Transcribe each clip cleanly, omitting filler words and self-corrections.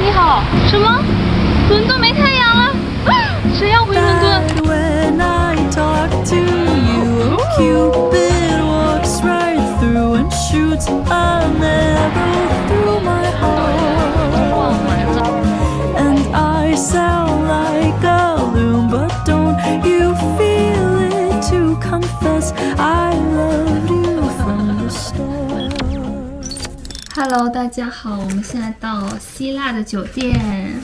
你好，什么？伦敦没太阳了？谁要回伦敦？ When I talk to you, Cupid walks right through and shoots an arrow through my heart. And I sound like a loon, but don't you feel it to confess I loved you from the start. Hello， 大家好，我们现在到希腊的酒店，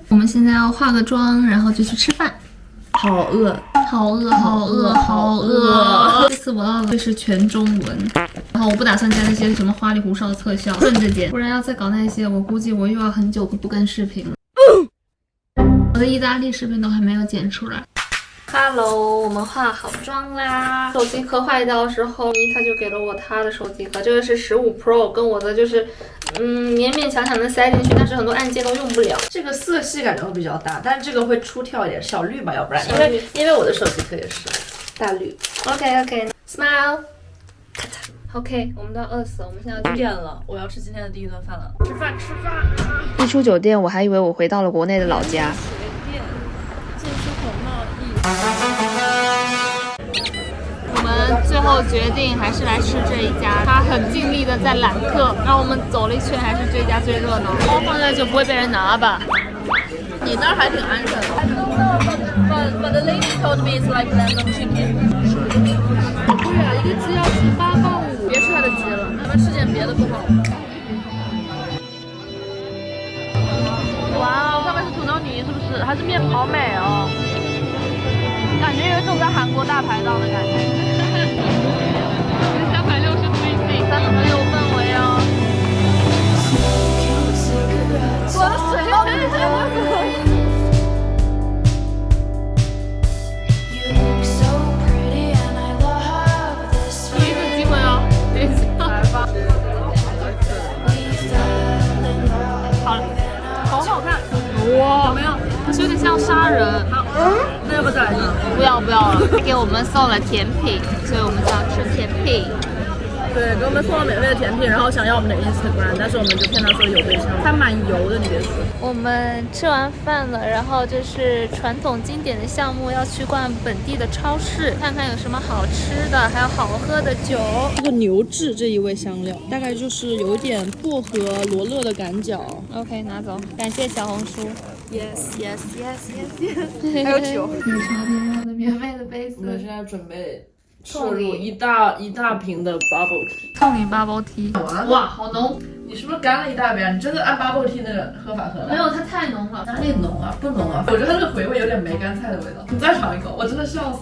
我们现在要化个妆，然后就去吃饭。好饿，好饿，好饿，好饿！这次我要的是全中文，然后我不打算加那些什么花里胡哨的特效，顺着剪，不然要再搞那些，我估计我又要很久不更视频了。我的意大利视频都还没有剪出来。Hello， 我们化好妆啦。手机壳坏掉的时候，他就给了我他的手机壳，这个是15 Pro， 跟我的就是勉勉强强能塞进去，但是很多按键都用不了。这个色系感觉会比较大，但是这个会出挑一点，小绿吧，要不然因为我的手机壳也是大绿。OK，Smile， OK， 我们都要饿死了，我们现在要9点了，我要吃今天的第一顿饭了。吃饭。一出酒店，我还以为我回到了国内的老家。进出口贸易。我们最后决定还是来吃这一家，他很尽力的在揽客，然后我们走了一圈，还是这家最热闹。包放在就不会被人拿吧？你那儿还挺安全的。But the lady told me it's like lamb chicken。对啊，一个鸡要吃8磅5，别吃他的鸡了，咱们吃点别的不好。哇哦，上面是土豆泥是不是？还是面好美哦，感觉有一种在韩国大排档的感觉。360度一定，3怎么有氛围哦？我的水到底是这样子。第一次机会哦，来吧。好了，好好看。哇，怎么样？有点像杀人。那要不再来一个？不要了，他给我们送了甜品，所以我们就要吃甜品。对，给我们送了免费的甜品，然后想要我们的 Instagram， 但是我们就骗他说有对象，他蛮油的，你别说。我们吃完饭了，然后就是传统经典的项目，要去逛本地的超市，看看有什么好吃的，还有好喝的酒。这个牛至这一味香料，大概就是有点薄荷罗勒的感觉。OK， 拿走，感谢小红书。Yes。还有酒。有超挺好的免费的杯子。我们现在准备摄入一大瓶的 bubble tea。送你 bubble tea。哇，好浓！你是不是干了一大杯啊？你真的按 bubble tea 那个喝法喝的？没有，它太浓了。哪里浓啊？不浓啊！我觉得它这个回味有点梅干菜的味道。你再尝一口，我真的笑死。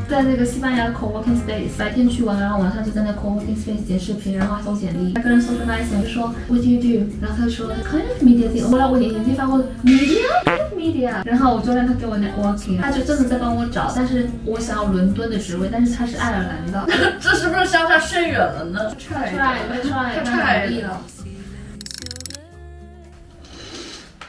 在那个西班牙的 co-working space， 白天去玩，然后晚上就在那 co-working space 截视频，然后还投简历。跟人 socializing 就说 What do you do？ 然后他就说 Kind of media thing。后来我眼睛发光 media， 然后我就让他给我 networking， 他就真的在帮我找，但是我想要伦敦的职位，但是他是爱尔兰的。这是不是相差甚远了呢？太太努力了。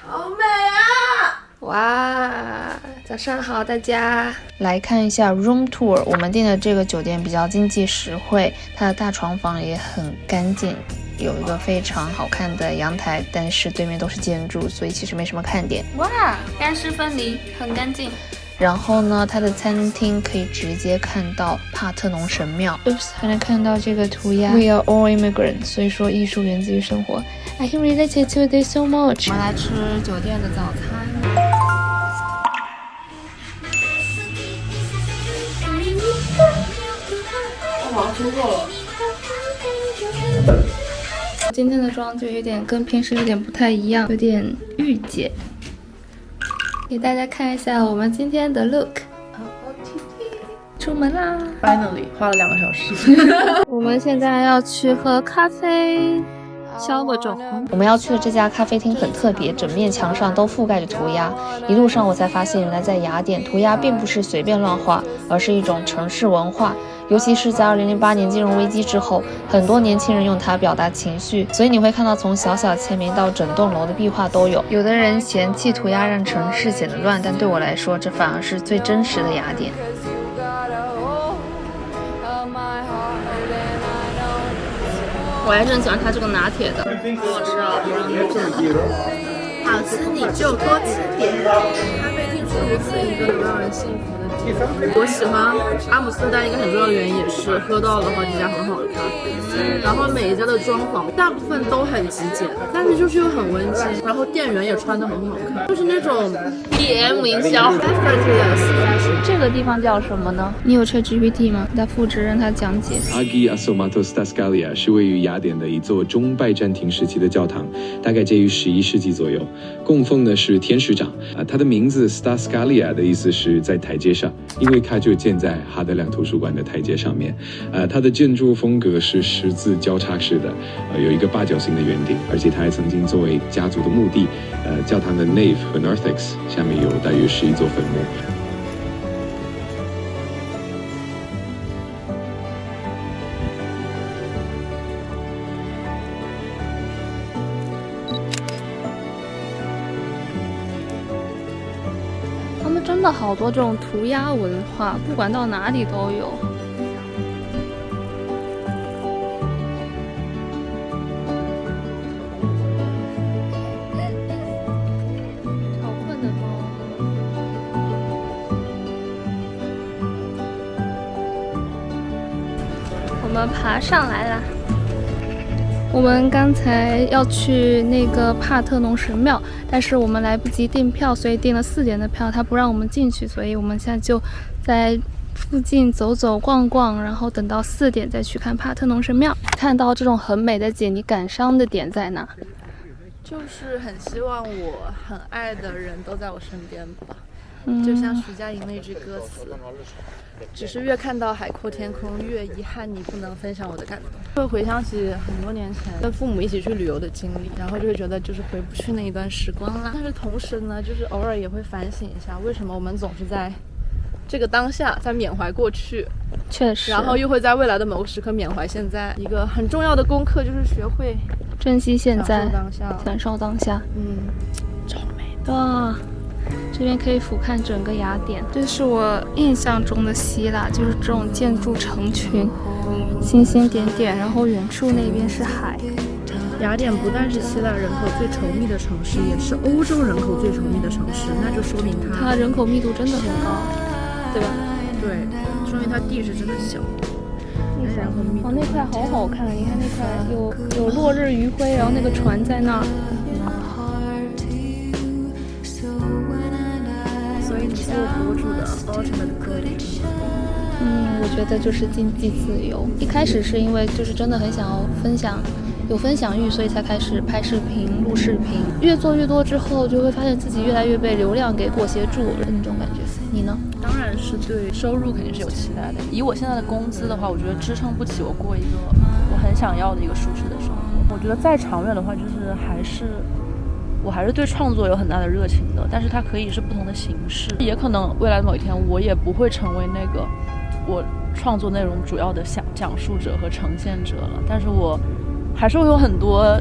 好美啊！哇，早上好，大家来看一下 room tour。我们订的这个酒店比较经济实惠，它的大床房也很干净，有一个非常好看的阳台，但是对面都是建筑，所以其实没什么看点。哇，干湿分离，很干净。然后呢，它的餐厅可以直接看到帕特农神庙。Oops， 还能看到这个涂鸦 We are all immigrants， 所以说艺术源自于生活。I can relate to this so much。我们来吃酒店的早餐。我好像吃过了。今天的妆就有点跟平时有点不太一样，有点御姐。给大家看一下我们今天的 look。出门啦 Finally， 花了2个小时。我们现在要去喝咖啡。消个肿。我们要去的这家咖啡厅很特别，整面墙上都覆盖着涂鸦。一路上我才发现，原来在雅典涂鸦并不是随便乱画，而是一种城市文化。尤其是在2008年金融危机之后，很多年轻人用它表达情绪，所以你会看到从小小签名到整栋楼的壁画都有。有的人嫌弃涂鸦让城市显得乱，但对我来说，这反而是最真实的雅典。我还是很喜欢它这个拿铁的，好吃啊！好吃你就多吃点。咖啡厅是如此一个能让人幸福的地方。我喜欢阿姆斯特丹一个很重要的原因也是喝到了好几家很好的咖啡，然后每一家的装潢大部分都很极简，但是就是又很温馨，然后店员也穿得很好看，就是那种 DM 营销。 effortless。这个地方叫什么呢？你有 ChatGPT 吗？你再复制让它讲解。Agi Asomatos Dascalia 是位于雅典的一座中拜占庭时期的教堂，大概介于11世纪左右，供奉的是天使长。它的名字 Staskalia 的意思是在台阶上，因为它就建在哈德良图书馆的台阶上面。它的建筑风格是十字交叉式的，有一个八角形的圆顶，而且它还曾经作为家族的墓地。教堂的 nave 和 narthex 下面有大约11座坟墓。他们真的好多这种涂鸦文化，不管到哪里都有。好困的猫。我们爬上来啦！我们刚才要去那个帕特农神庙，但是我们来不及订票，所以订了4点的票，他不让我们进去，所以我们现在就在附近走走逛逛，然后等到4点再去看帕特农神庙。看到这种很美的景，你感伤的点在哪？就是很希望我很爱的人都在我身边吧，就像徐佳莹那句歌词，只是越看到海阔天空，越遗憾你不能分享我的感动。会回想起很多年前跟父母一起去旅游的经历，然后就会觉得就是回不去那一段时光啦。但是同时呢，就是偶尔也会反省一下，为什么我们总是在这个当下在缅怀过去，确实，然后又会在未来的某个时刻缅怀现在。一个很重要的功课就是学会珍惜现在，享受当下。享受当下。超美哇，这边可以俯瞰整个雅典，这是我印象中的希腊，就是这种建筑成群，星星点点，然后远处那边是海。雅典不但是希腊人口最稠密的城市，也是欧洲人口最稠密的城市，那就说明它人口密度真的很高，对吧？对，说明它地是真的小。人口密度那块好好看，你看那块有落日余晖，然后那个船在那儿。所以你是我博主的 ultimate goal。我觉得就是经济自由。一开始是因为就是真的很想要分享，有分享欲，所以才开始拍视频、录视频。越做越多之后，就会发现自己越来越被流量给裹挟住了那种感觉。你呢？当然是对收入肯定是有期待的。以我现在的工资的话，我觉得支撑不起我过一个我很想要的一个舒适的生活。我觉得再长远的话，就是我还是对创作有很大的热情的，但是它可以是不同的形式，也可能未来的某一天我也不会成为那个我创作内容主要的讲述者和呈现者了，但是我还是会有很多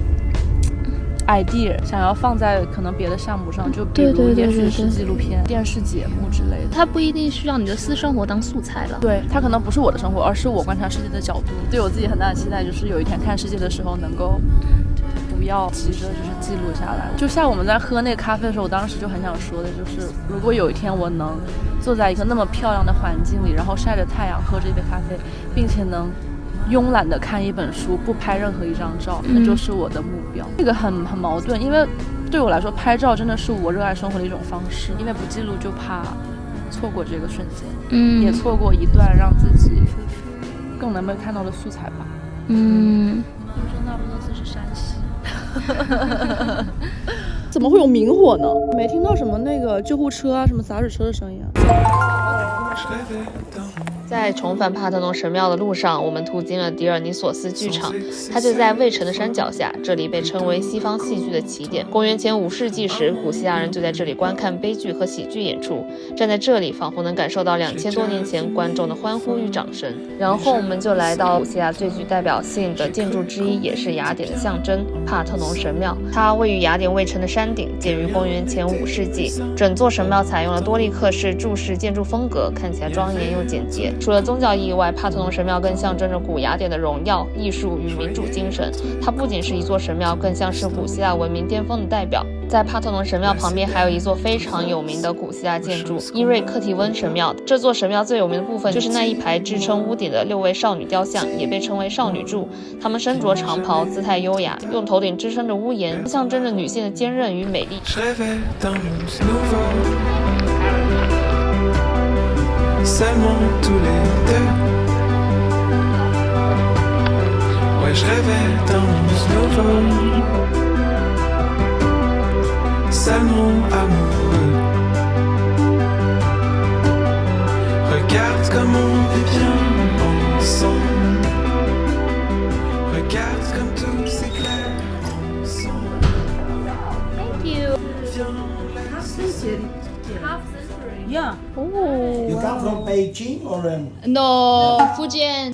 idea 想要放在可能别的项目上，就比如也许是纪录片、电视节目之类的。它不一定需要你的私生活当素材了，对，它可能不是我的生活，而是我观察世界的角度。对我自己很大的期待就是有一天看世界的时候能够不要急着就是记录下来。就像我们在喝那个咖啡的时候，我当时就很想说的就是，如果有一天我能坐在一个那么漂亮的环境里，然后晒着太阳喝着一杯咖啡，并且能慵懒地看一本书，不拍任何一张照，那就是我的目标。这个很矛盾，因为对我来说拍照真的是我热爱生活的一种方式，因为不记录就怕错过这个瞬间，也错过一段让自己更能被看到的素材吧。听说那不勒斯是山西。怎么会有明火呢？没听到什么那个救护车啊，什么洒水车的声音啊。在重返帕特农神庙的路上，我们途经了迪尔尼索斯剧场，它就在卫城的山脚下，这里被称为西方戏剧的起点。公元前5世纪时，古希腊人就在这里观看悲剧和喜剧演出，站在这里仿佛能感受到2000多年前观众的欢呼与掌声。然后我们就来到古希腊最具代表性的建筑之一，也是雅典的象征——帕特农神庙。它位于雅典卫城的山顶，建于公元前5世纪。整座神庙采用了多利克式柱式建筑风格，看起来庄严又简洁。除了宗教意义外，帕特农神庙更象征着古雅典的荣耀、艺术与民主精神。它不仅是一座神庙，更像是古希腊文明巅峰的代表。在帕特农神庙旁边还有一座非常有名的古希腊建筑伊瑞克提温神庙。这座神庙最有名的部分就是那一排支撑屋顶的6位少女雕像，也被称为少女柱。她们身着长袍，姿态优雅，用头顶支撑着屋檐，象征着女性的坚韧与美丽。Seulement tous les deux. Ouais, je rêvais d'un monde nouveau. Seulement amoureux. Regarde comme on est bien ensemble. Regarde comme tout s'éclaire ensemble. Thank you. Yeah. You come from Beijing or No, Fujian.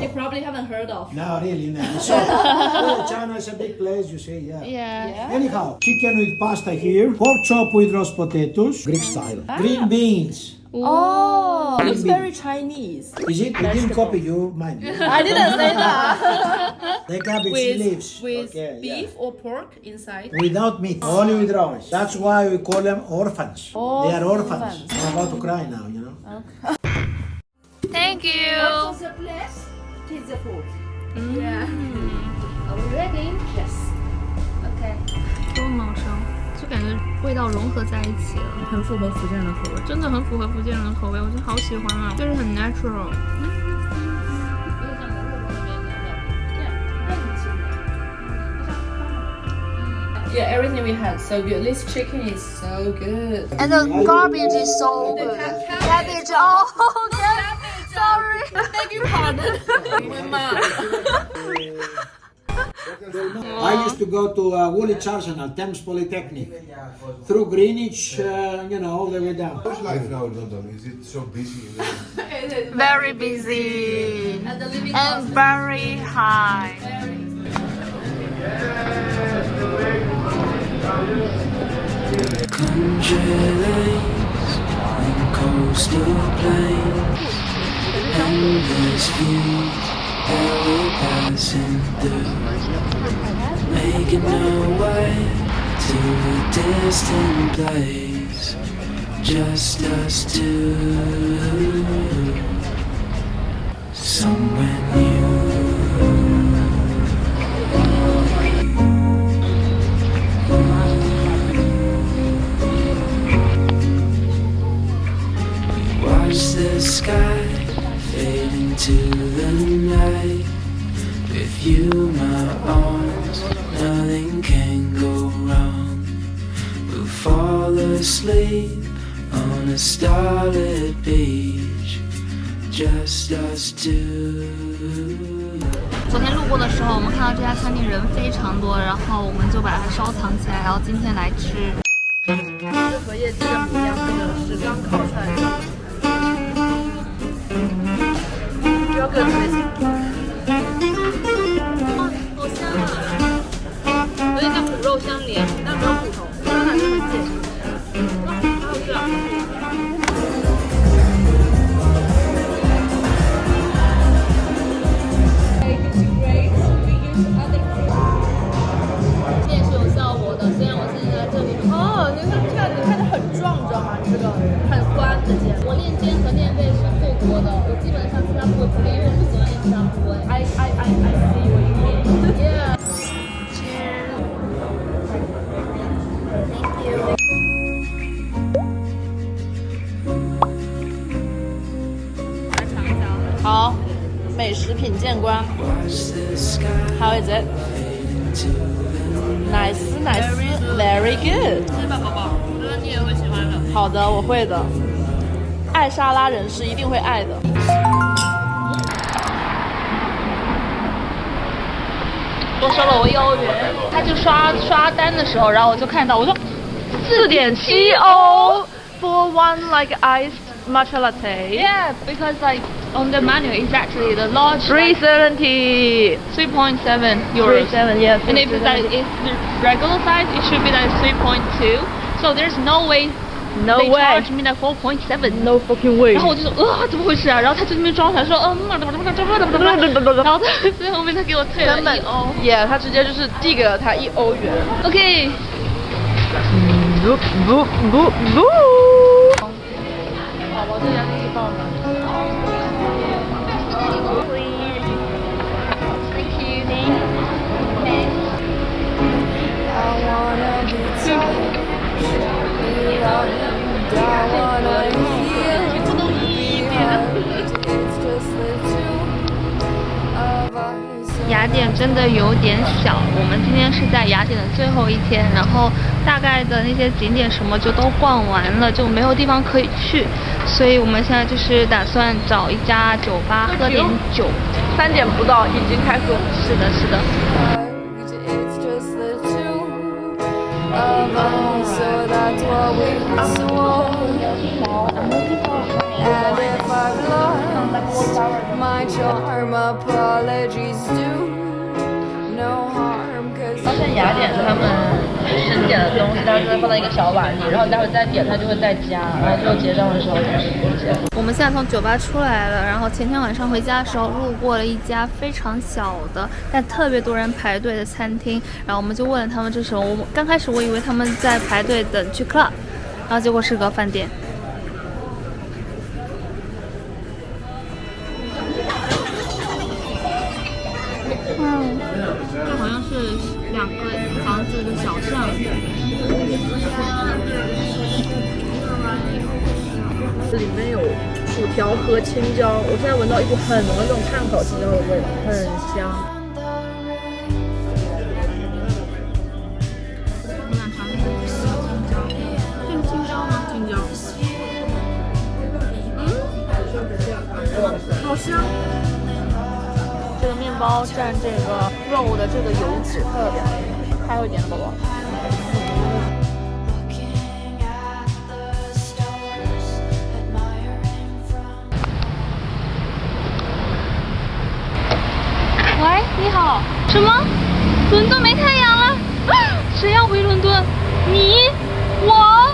You probably haven't heard of. no, really? No. So, well, China is a big place, you see, yeah. Yeah. Anyhow, chicken with pasta here, pork chop with roast potatoes, Greek style, green beans. Oh, Green it's beans. very Chinese. Is it? We didn't copy you, mind. I didn't say that. The cabbage leaves. With Okay, beef yeah. or pork inside. Without meat, only with rice. That's why we call them orphans. They are orphans. I'm about to cry now, you know. Thank you. the place? Pizza food. Are we ready? Yes. Okay. 多茂盛，就感觉味道融合在一起了，很符合福建人的口味。真的很符合福建人的口味，我真的好喜欢啊，就是很 natural。Yeah, everything we had so good. This chicken is so good. And the garbage is so good. Cabbage, oh, cabbage. Sorry. Beg your pardon. I used to go to Woolwich Arsenal, Thames Polytechnic, through Greenwich, you know, all the way down. How's life now in London? Is it so busy? Very busy and very high. Country lanes and coastal plains, endless views that we're passing through, making our way to a distant place, just us two, somewhere new. Watch the sky fade into the night. With you, my arms, nothing can go wrong. We'll fall asleep on a starlit beach, just us two. 昨天路过的时候，我们看到这家餐厅人非常多，然后我们就把它收藏起来，然后今天来吃。这和叶鸡的不一样，这个是刚烤出来的。要个特别香。好香啊！有点像骨肉相连，但没有骨头，当然是很解哇，好好吃啊！面是有效果的，虽然我现在在这里。哦，你看着很壮，你知道吗？你这个很宽的肩。我练肩和练背是最多的，我基本上其他部位不练，因为我不喜欢练其他部位。I see what you mean. Yeah. Thank you. 好，美食品鉴官 Watch the sky，How is it? fade into the night. Nice, very good. 吃吧，宝宝，我觉得你也会喜欢的。好的，我会的。爱沙拉人是一定会爱的。我收了我幼儿园，他就刷单的时候，然后我就看到，我说4.7欧 for one like iced matcha latte. Yeah, because like on the menu is actually the large 370. 3.7 euros. 3.7, yes. And if it's like it's the regular size, it should be like 3.2. So there's no way No They way. charged me like 4.7. No fucking way. 然后我就说怎么回事啊？然后他就那边装出来说然后他最后面他给我退了1欧。耶，他直接就是递给了他1欧元。 OK。不。宝宝这家真是爆满。雅典真的有点小，我们今天是在雅典的最后一天，然后大概的那些景点什么就都逛完了，就没有地方可以去，所以我们现在就是打算找一家酒吧喝点酒。3点不到已经开喝。是的，是的。It's just the two of us, so that's what we swore. And if I've lost my charm, apologies due. No harm, 发现雅典他们生点的东西，它是会放在一个小碗里，然后待会再点，它就会再加，然后最后结账的时候就是结。我们现在从酒吧出来了，然后前天晚上回家的时候路过了一家非常小的但特别多人排队的餐厅，然后我们就问了他们这时候，刚开始我以为他们在排队等去 club， 然后结果是个饭店。这好像是2个房子的小巷。这里面有薯条和青椒，我现在闻到一股很浓的那种炭烤青椒的味道，很香。我想尝试这个青椒，这个青椒吗？青椒。好香。这个面包蘸这个肉的这个油脂特别好，还有一点宝宝。喂，你好。什么？伦敦没太阳了？谁要回伦敦？你？我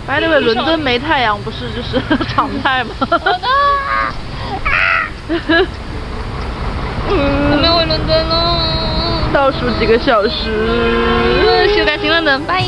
By the way，伦敦没太阳不是就是常态吗？我们要回伦敦了，倒数几个小时。修改新伦敦，拜。